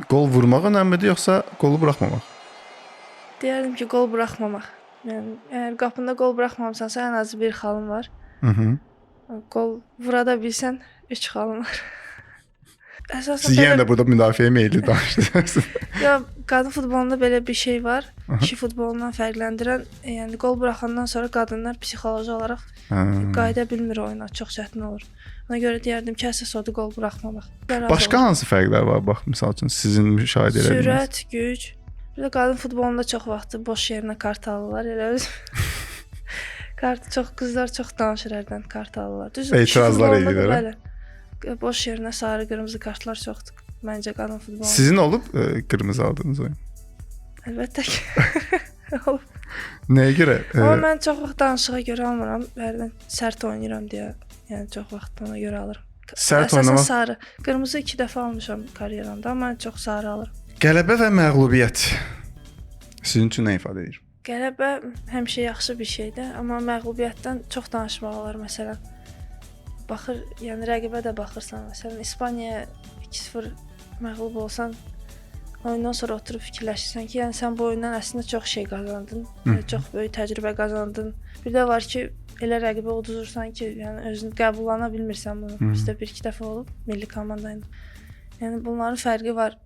Qol vurmaq önəmlidir yoxsa qolu buraxmamaq? Deyərdim ki, qol buraxmamaq. Yəni əgər qapında qol buraxmamısansa, ən azı bir xalın var. Qol vura da bilsən, 3 xalın var. Əsasən Siz yenə də burada müdafiə meyilli danışırsınız. Ya qadın futbolunda belə bir şey var. Kişi futbolundan fərqləndirən, yəni qol buraxandan sonra qadınlar psixoloji olaraq qayıda bilmir oyuna, çox çətin olur. Ona görə deyərdim ki, əsas odur qol buraxmamaq. Başqa hansı fərqlər var? Bax, məsəl üçün sizin müşahidə etdiyiniz. Sürət, güc. Bir də qadın futbolunda çox vaxtı boş yerinə kart alırlar. Elə öz kart çox qızlar çox danışır hərdən kart alırlar. Düz etirazlar edirlər. Bəli. Boş yerinə sarı, qırmızı kartlar çoxdur. Məncə qadın futbolunda. Sizin olub qırmızı aldığınız oyun? Əlbəttə ki. Olub. Nəyə görə? Amma mən çox vaxt danışığa görə almıram. Hərdən sərt oynayıram deyə. Yəni çox vaxt ona görə alıram. Sərt Əsasən oynamaq. sarı. Qırmızı 2 dəfə almışam karyeramda, amma mən çox sarı alıram. Qələbə və məğlubiyyət sizin üçün nə ifadə edir? Qələbə həmişə yaxşı bir şeydir, amma məğlubiyyətdən çox danışmaq olar. Məsələn, baxır, yəni rəqibə də baxırsan. Məsələn, İspaniyaya 2-0 məğlub olsan, oyundan sonra oturub fikirləşirsən ki, yəni sən bu oyundan əslində çox şey qazandın, çox böyük təcrübə qazandın. Bir də var ki, elə rəqibə uduzursan ki, yəni özünü qəbullana bilmirsən bunu. Bizdə 1-2 dəfə olub milli komanda ilə. Yəni bunların fərqi var.